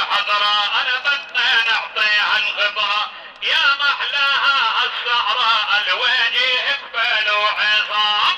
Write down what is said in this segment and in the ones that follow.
الحضراء انا بدنا نعطيها الغبرة يا محلاها هالسهرة الوجه قبل وعظام.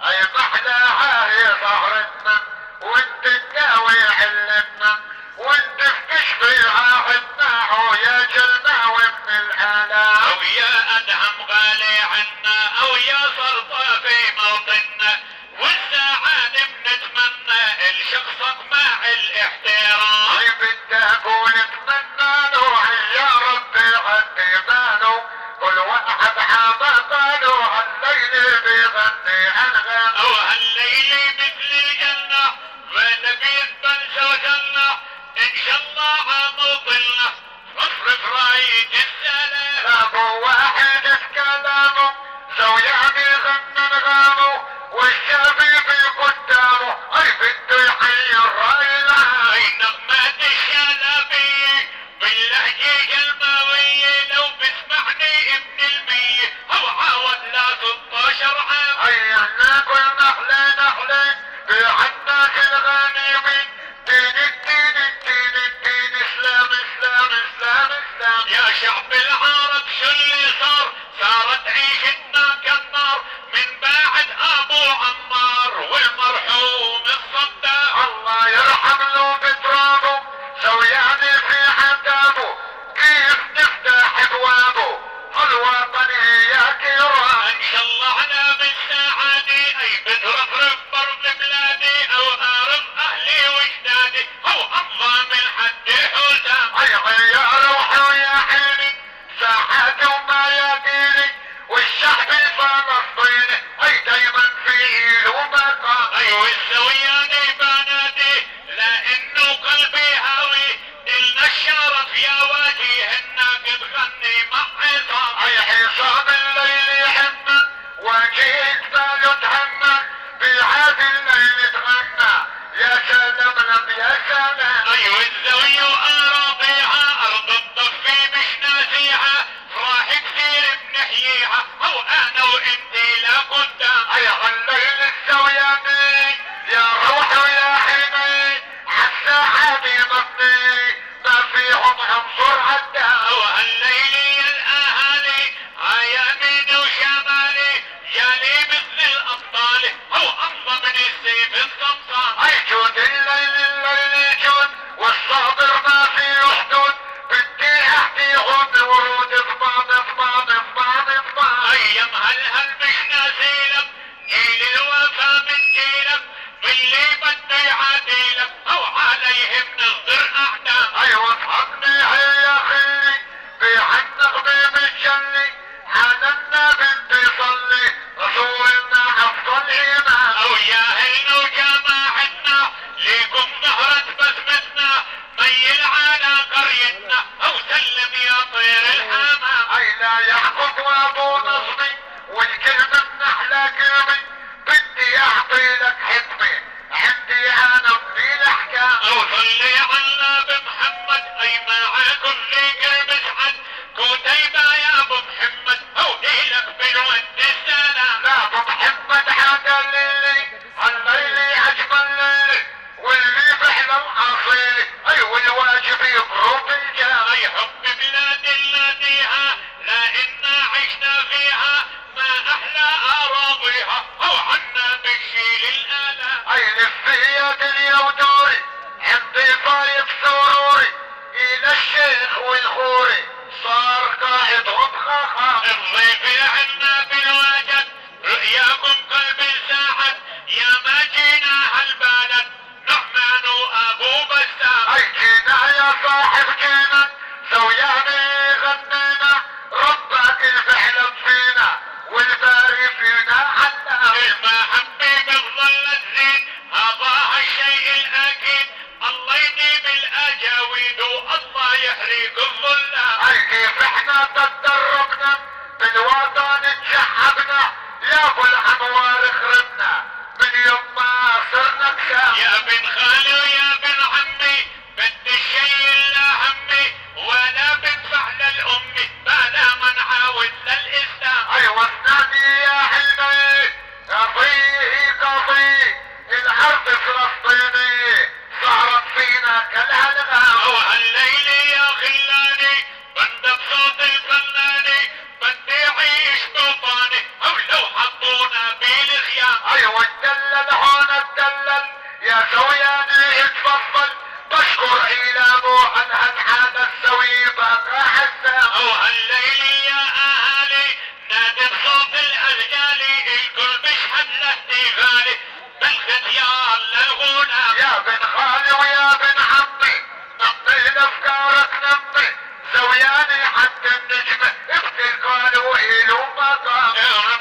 اي محلاها هي سهرتنا وانت تداوي علتنا وانت في كشفيها حدنا ويا جلنا وابن الالام او يا ادهم غالي عنا او يا صرفة في موطننا والسعادة بنتمنى لشخصك مع الاحترام. اي بدك ونتمنى له يا ربي غدي باله كل واحد حما باله هالليل بيغني انغام او هالليل مثل الجنة ونبي بنسى وجنة ان شاء الله عموطلنا فاصرف راية السلام. ابو واحد في كلامه زوياني غنى نغامه والشبيب قدامه اي بده يحيي الراي العام. اي نغمات الشلبية باللهجة الماوية لو بسمعني ابن المية او عاود لا 16 عام. اي احنا كل نخلة نخلة بعنا الغنيمين دين الدين الدين الدين اسلام اسلام اسلام اسلام. يا شعب العرب شو اللي صار صارت عيشتنا كالنار من بعد ابو عمار والمرحوم الصدام. الله يرحم له بترابه زوياني في عذابه كيف نفتح ابوابه الوطن هي كرام. ان شاء الله على بالسعادة اي بترفرف برض بلادي او ارض اهلي واجدادي او امضى من حد حسام. اي يا روحي ويا حيني ساحات وما يديني والشعب الفلسطيني اي دايما في له مقام. اي والسوياني بنادي لانه قلبي هاوي النا الشرف يا واجه انك تغني مع عصام. اي حصان الليل يحنى وجهك باله تهنى بهذا الليل تغنى يا سلام لم يا سلام. اي والزوي واراضيها ارض الضفي مش ناسيها فراح كثير بنحييها او انا وانتي لقدام. اي الليل السوياني يا روحي ويا حيني عالساحابي مبني ما فيهم عنصر عدام. او هالليل يا الاهالي عيامين وشمالي جالي مثل الابطال او امضى من السيف الصمصام. اي جود الليل الليل جود والصابر ما فيه حدود بدي احكيهم بورود ضمان ضمان ضمان ضمان. ايام هالهل مش ناسيلك جيل الوفا من جيلك باللي بده يعاديلك او عليهم نصدر اعدام. اي واصحبني هيا خلي بيعنق بمتجلي على النبي بيصلي رسولنا افضل ايمان. او يا اهلنا وجماعتنا ليكم ظهرت بسمتنا ميل على قريتنا او سلم يا طير الحمام. اي لا يحكم وابو نصبي والكلمة النحلة كلمة بدي اعطي لك حكمة عندي انا بدي الاحكام. او صلي على بمحمد اي مع كل قلب سعد كتيبة يا ابو محمد او الك بنود السلام. لا ابو محمد هذا الليلي الليلي اجمل ليلي واللي فعلا اصيلي اي والواجب يضرب الجام. اي حب بلاد ناديها لان عشنا فيها ما احلى اراضيها او عنا بتشيل الالام. اي لفية دنيا ودوري عندي طايف سروري الى الشيخ والخوري صار قائدهم خاخا. الضيف عنا بالواجد رؤياكم قلب ساعد يا ما جينا هالبلد نعمان وابو بسام. اي جينا يا صاحب جينا سوياني غنينا ربك الفعل فينا والباري فينا حتى المحبة بتظل تزيد هذا الشيء الاكيد الله يديم الاجاويد والله يحريق الظلام. اي كيف احنا تدربنا بالوطن تشحبنا يا ابو الانوار خربنا من يوم ما صرنا كشام. يا بن خالي ويا بن عمي بدي الشيء لا همي ولا بدفع للامي بلا ما نعاود للاسلام. اي واسناني يا حلمي قضيه قضيه الارض فلسطينيه صارت فينا يا زوياني اتفضل بشكر إلهه عن هالحالة السوي بقى حسام. وهالليل يا اهالي نادي بصوت الازجالي الكل بيشهد لاحتفالي بالختيار للغلام. يا بن خالي ويا بن عمي نمي لافكارك نمي زوياني حتى النجمة ابتكال وإله مقام.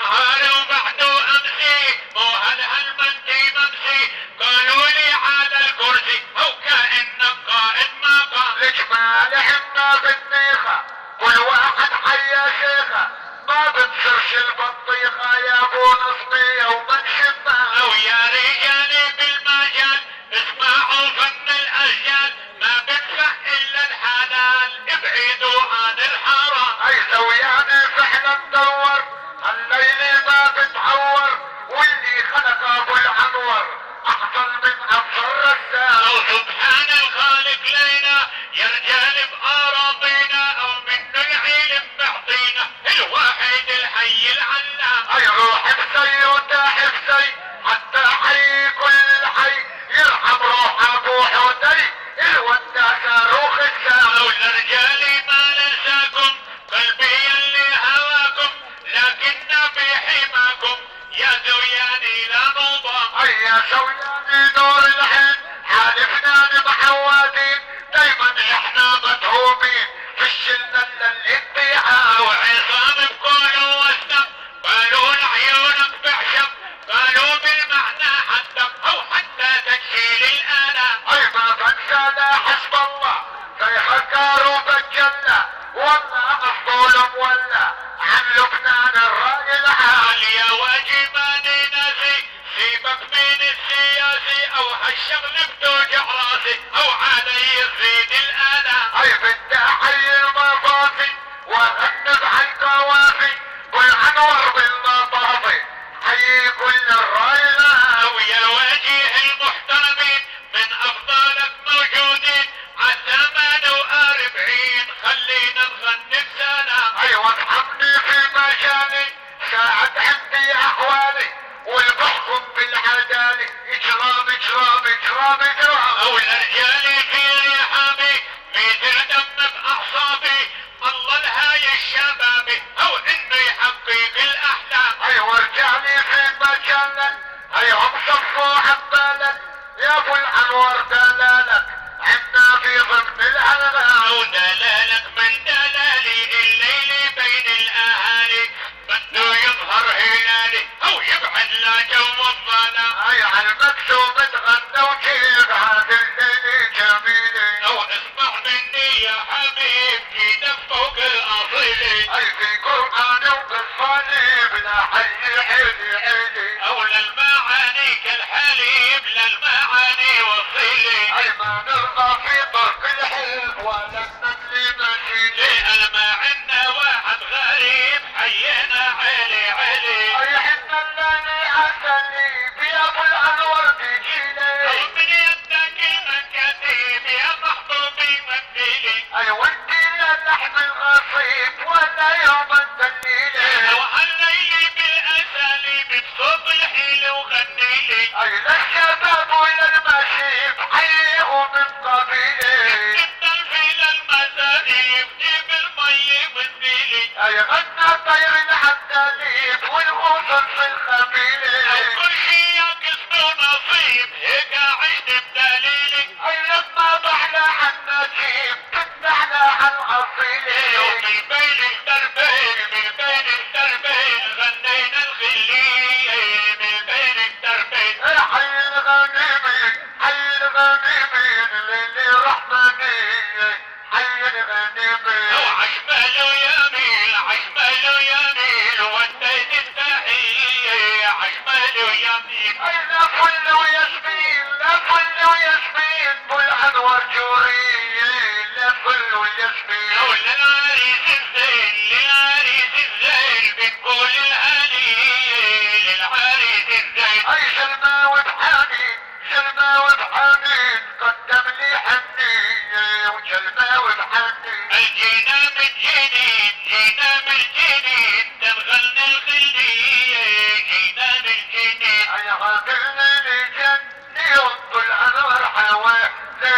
نهاري وبعده امسي مو هالمنتي ممسي قالوا لي على الكرسي او كأنك قائد مقام. الجمال حنا بالنيخة كل واحد حيا شيخة ما بتصيرش البطيخة يا ابو نصبي يوما شمال. او يا رجالي بالمجال اسمعوا فن الاجيال ما بدفع الا الحلال ابعدوا عن الحرام. اي زوياني فعلا دور الليل ما بتعور واللي خلق ابو الانور احسن من افضل رسام. او سبحان الخالق لينا يا رجال باراضينا او منه العلم معطينا الواحد الحي العلام. اي روح بسي وتاح بسي حتى حي كل حي يرحم روح ابو حدي الودع صاروخ السام. او الرجال ما ننساكم قلبي اللي هواكم لكننا في حماكم يا زوياني لا نضام. اي يا زوياني نور العين حالفنا محوادين دايما احنا مدعومين في الشلة للاتباع. وعصام بكل وسط قالوا لعيونك بعشق قالوا بالمعنى حدك او حتى تشيل الالام. اي ما بنسى لا حسب الله سيفكر وبتجلى والله الظلم ولا عن لبنان الراي العام. قال يا واجباني ناسي سيبك من السياسي او هالشغل بتوجع راسي او علي يزيد الالام. اي بدي احيي المطافي واغنب عالقوافي والانور بالمطافي حيي كل الراي العام. او يا وجيه المحترمين من افضالك موجودين عالثمان واربعين خلينا نغني بسلام. اي وارحمني في مجالي ساعد عندي احوالي والبحكم بالعدالة اجرام اجرام اجرام اجرام. او الرجال في رحابي بيدر دم باعصابي الله لهاي الشبابي او انه يحقق الاحلام. اي وارجعني في مجالك اي هم صفوا عبالك يا ابو الانوار دلالك عنا في ضمن الالغام. او دلالك من دلالي الليل بين الاهالي بده يظهر هلالي او يبعد لا جو الظلام. اي على المكتوب تغنى وجيب هذا الليل جميلي. او اسمع مني يا حبيب جينا فوق الاصيل. اي في قرآن وبالصليب لا حي حيلي حيلي. او للمعاني كالحليب للمعاني وصيلي. اي ما نرضى في طرق الحلف ولا النمل مشيلي. لأن ما عنا واحد غريب حينا علي علي. اي حنا اللاني عسلي يا ابو الانور تجيلي. او من يدك المكاتيب يا محبوبي مديلي. اي ودي لحم الغصيب ولا يوم الدليلي. او علي بالاساليب بصوت الحيل وغنيلي. اي للشباب وللمشيب حيه من قبيلي. جبنا الفيل المزاريب جيب المي منديلي. اي غنى طير العندليب والغصن في الخبيلي. او كل شي قسم ونصيب هيك عشت بدليلي. اي لما بحلى حنجيب كنت احلى عالعصيلي. من بين الدربين من بين الدربين غنينا الغلية من بين الدربين. حي الغنيمين حي الغنيمين ليلي رحمانية حي الغنيمين. او عشمال يمين عشمال يمين وديت التحية عشمال يمين. اي لا فل وياسمين لا فل وياسمين بالانوار جورية لا فل وياسمين. او للعريس الزين للعريس الزين بنقول الهنية للعريس الزين. اي سلمى بحنين سلمى بحنين قدم لي حنية وسلمى بحنين. الجينا من جديد جينا من جديد تنغلنا الغلية جينا من جديد. اي غادرني لجني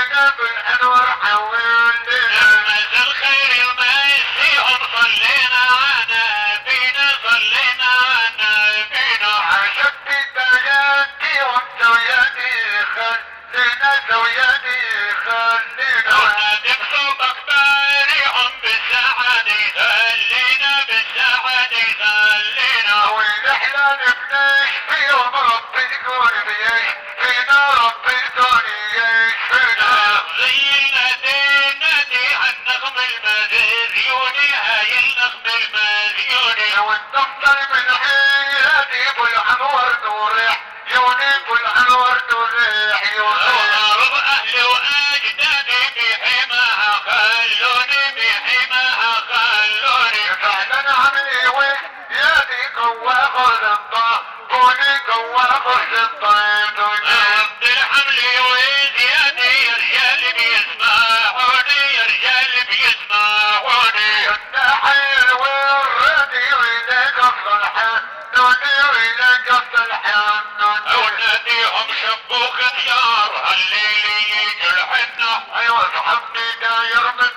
حولنا بالانوار حولنا نمز الخير ما يسيهم صلينا على نبينا صلينا على نبينا عشت بداياتي وانت ويدي خلينا زويدي خلينا ونادي بصوتك باريهم بالسعادة خلينا بالسعادة خلينا ونحلى نبنشفي ورب الكون بيشفينا رب الكون يشفينا زينا نادي النغم المزيوني هاي النغم المزيوني والدفتر من حياتي بالانوار نوريح يوني بالانوار نوريح يوني أرض أهلي وأجدادي بحماها خلوني بحماها خلوني فعلا عملي ويدي قوى خلطة كوني قوى خلطة عبد الحمل وزيادي يا رجال بيسمعوني يا رجال بيسمعوني النحيل والردي ويلك الصلحان نوني ويلك الصلحان أولاديهم شبوا خيار هالليل يجي الحنة ايوه اصحابني داير من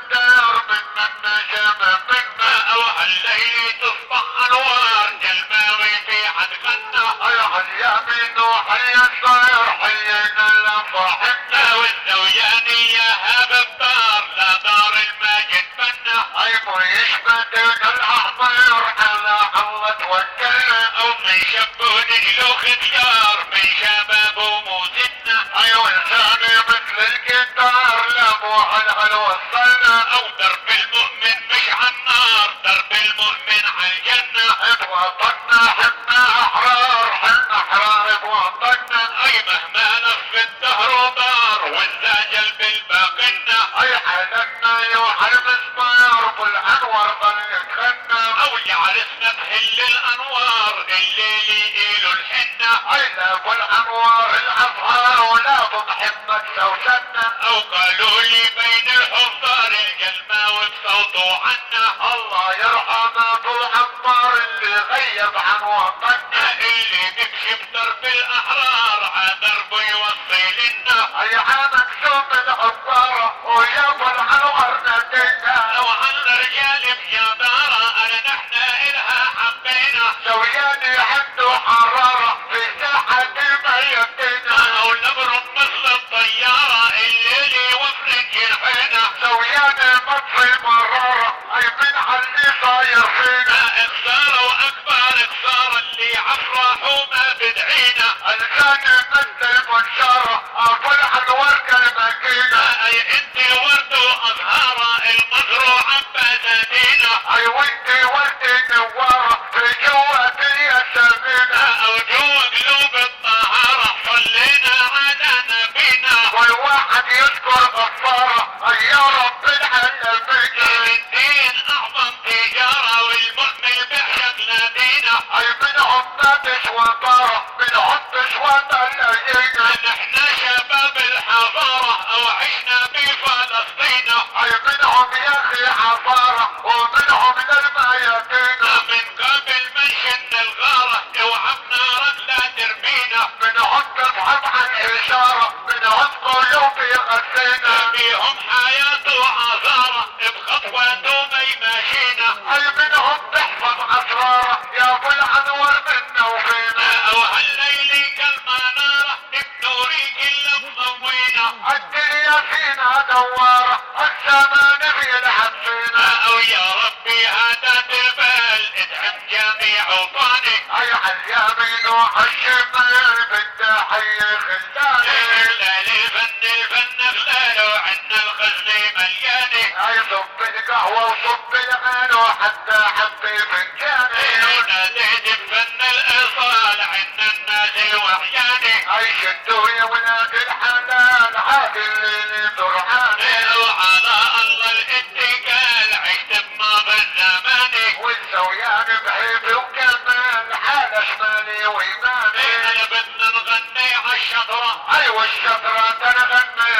شمم منا أو هالليل تصبح أنوار جلماوي في حد غنى ايوه اليمين وحي الصير حينا لفحنا والزوياني يا هاب الدار لا دار الماجد بنا ايوه يشبتك الاحمر على الله توكلنا أو من شبوا نجلو خيار من شباب وموتنا ايوه لساني مثل الجدار لمو على وصلنا أو درب المؤمن مش عالنار درب المؤمن عالجنة بوطننا حنا احرار حنا احرار بوطننا أي مهما لف الدهر ودار والزاجل بالباقنا اي حالنا يوحى المسمار بالانوار ظل يتغنى أو يعرسنا بهل الأنوار الليل يقيلوا الحنة اي لا بالانوار الازهار ولا بمحمد سوسنا أو قالوا لي بين الحفار الجلماوي بصوته عنا الله يرحم ابو عمار اللي غيب عن وطننا اللي بيمشي بدرب الأحرار عدربه يوصي لنا اي عامك سوم العبارة ويا ابو الانوار نادينا لو عنا رجال بجدارة أنا نحن إلها حبينا سوياني عنده حرارة في ساحة ما يبدينا أو نبر مثل الطيارة الليل يوفرك جرحنا سوياني مطفي مرارة اي من علي صاير فينا إخسارة وأكبر إخسارة اللي عفرحوا ما بدعينا لساني مثل منشارة ابو الانوار كالماكينة أي أنت ورد وأزهارة المزروعة بزادينا اي وانتي وردي نوارة في جوة الياسمينة أو جوا قلوب الطهارة صلينا على نبينا والواحد يذكر غفارة اي يا رب العالمين الدين أعظم تجارة والمؤمن بيعشق نادينا اي منهم نادش وطارة منهم تشوى الليلة نحن شباب الحضارة أو عشنا بفلسطين اي منهم يا اخي عصارة ومنهم للميادين من قبل ما نشن الغارة اوعى بنارك لا ترمينا منهم تبحث عن اشارة منهم قلوبي غسينا بيهم حياة وعذارة بخطوته ما يماشينا اي منهم تحفظ اسرارة يا ابو الانوار منا وفينا أو هالليل كالمنارة بنوري كل مضوينا الدنيا فينا دوارة الزمان بيلعب فينا أو يا ربي هدات البال ادعم جميع اوطاني اي عاليمين وعالشمال بالتحية خلاني الفن خلاله عنا الخزن ملياني اي صب القهوة وصب الغلا وحتى حبي فنجاني وناديت بفن الايصال عنا الناس وعياني اي شدوا يا ولاد الحلال هذه الليل درعاني وعلى الله الاتكال عشت بماضي الزمان والسويان بحيبي وكمال حال شمالي ويماني انا بدنا نغني عالشطرة ايوه الشطرة تنغني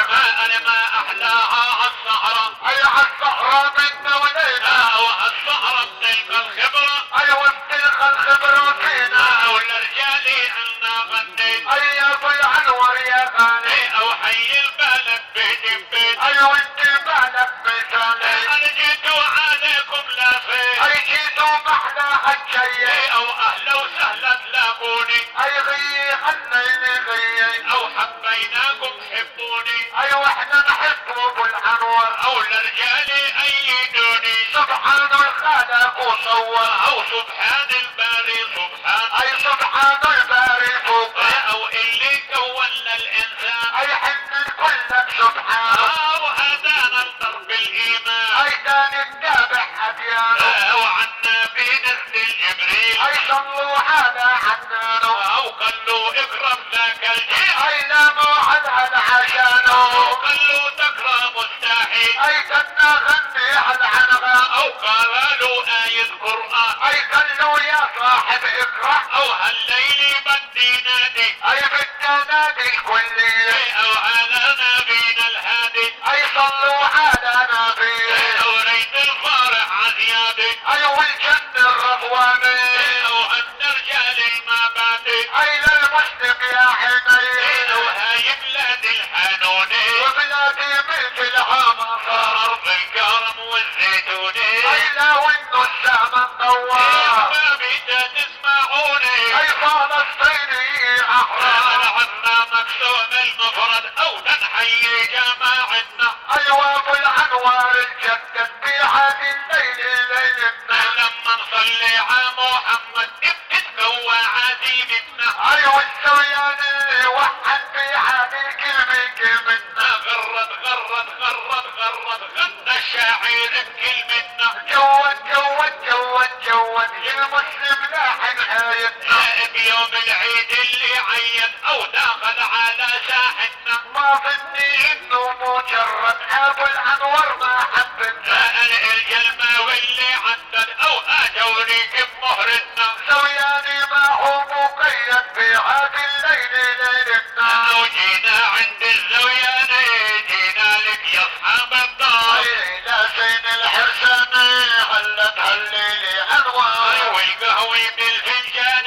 انا ما احلاها عالصحراء اي عالصحراء منا ولينا او عالصحراء بتلقى الخبرة ايوه بتلك الخبرة فينا او الرجال عنا غني اي ابو الانوار يا غالي او حي البلد بيدي ايوه انت مالك مثالي انا جيت عليكم لافين اي جيتوا محلى هالشي او اهلا وسهلا تلاقوني اي غي خليني غي او حبيناكم تحبوني ايوه احنا نحب ابو الانوار او لرجالي ايدوني سبحان الخالق وصور او سبحان الباري سبحان اي سبحان الباري فوق او اللي كون الانسان اي حن كلك سبحان او هدانا لدرب الايمان اي تاني التابع اديانه او عنا بنزل جبريل اي صلوا على حنانه او قالوا اقرب ذاك الجيل اي ناموا على او عشانه قالوا تقرا مستحيل اي كنا غني على العنغام او قالوا آية قرآن اي قالوا يا صاحب اقرأ او هالليل بدي نادي اي بالتنادي الكلية او على نبينا الهادي اي صلوا على نبيه او ريت الفارع عزيادي اي والجن الرضواني او ان رجال المبادئ اي للمسلم يا عيني او هاي بلاد الحانوني وبلادي مثلها مصر ارض الكرم والزيتوني اي لو انه السما مدور ما بيتا تسمعوني اي فلسطيني احرار العنا مكسوم المفرد او تنحيي جماعتنا ايوه ابو الانوار الجدد في هذه الليل ليلتنا لما نصلي على محمد بتتقوى عزيمتنا ايوه السويان اللي وحد في هذه الكلمة كلمتنا غرد غرد غرد غرد غنى الشاعر بكلمتنا جود جود جود جود المسلم لاحن آيتنا بيوم العيد اللي عيد او داخل على ساحتنا ما ظني انه مجرد ابو الانوار ما حبتنا الجلمة واللي عدد او اتوني بمهرتنا سوياني ما هو مقيد في هذه الليل ليلتنا او جينا عند الزوياني جينا لك يا اصحاب الدار لا زين الحرساني هلت هالليل انوار والقهوة بالفنجان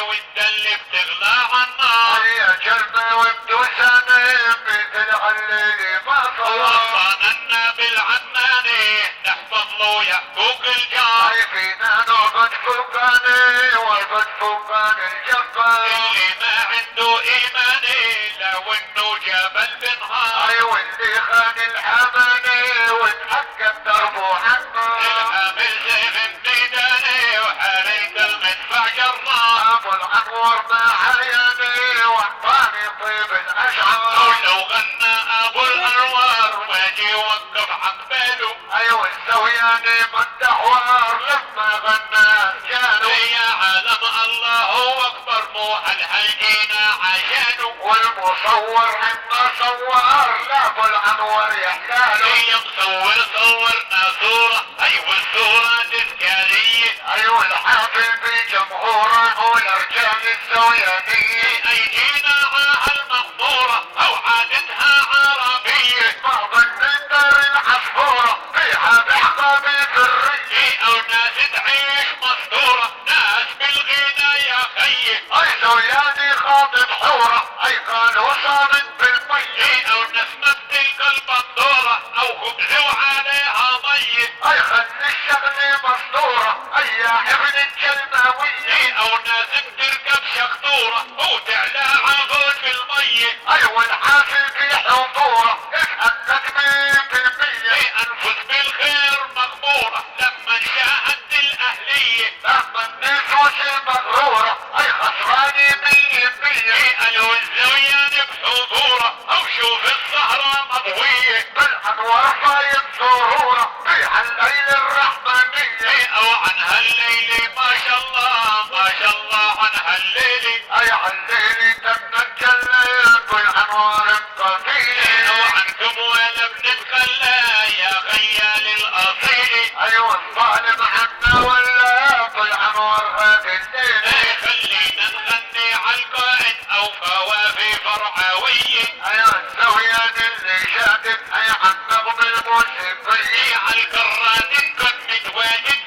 والدل بتغلى عالنار يا جلمة وبدوساني مثل هالليل ما صار وصلنا بالعناني نحفظ له يحقوق الجار فينا نعبد فوقاني وعبد فوقان الجبار اللي ما عنده ايماني لو انه جبل بنهار ايوه اللي خان الاماني وتحقق دربه عنه الحامل سيف بميداني وحريت المدفع جرار ابو الانوار ما حياني واعطاني طيب الاشعار ولو غنى ابو الانوار واجي وقف عقباله ايوه السوياني مدحوار لما غنى جانو يا عالم الله اكبر مو هالجينا عشانه والمصور عما صور لابو الانوار يحلاله هي مصور صورنا صورة ايوه الصورة تذكارية ايوه الحافل بجمهوره والارجال السويانية اي جينا عاها المغمورة او عادتها عربية بعض النندر العصفورة فيها بحقة بالفرية او ناس تعيش مستورة ناس بالغنى يا خيي اي سوياني خاطب حورة اي قالوا صامت بالمية او نسمة تلك البندورة او خبز وعليها مية اي خلي الشغل مصدورة اي يا ابن الجلماوية او ناس بتركب شخطورة وتعلى عغول في المية ايوه الحافل في حضورة اتأكد 100% انفس بالخير مغمورة لما شاهدت الاهلية لما النفوس المغرورة اي خسراني 100% الو الزويان بحضورة او شوف السهرة مضوية بالانوار فايت سرورة فيها الليل الرحمانية او عن هالليلة ما شاء الله ما شاء الله عن هالليلة اي عالليل تنجلل بالانوار الطفيلة او عنكم ولا بنتخلى يا خيال الاصيل ايوه الظالم عنا ولا بالانوار هذه الليلة خلينا نغني عالقائد او فوافي فرعوية ايوه السويان اللي شادد اي عن نظم الموسيقية عالقران كن متواجد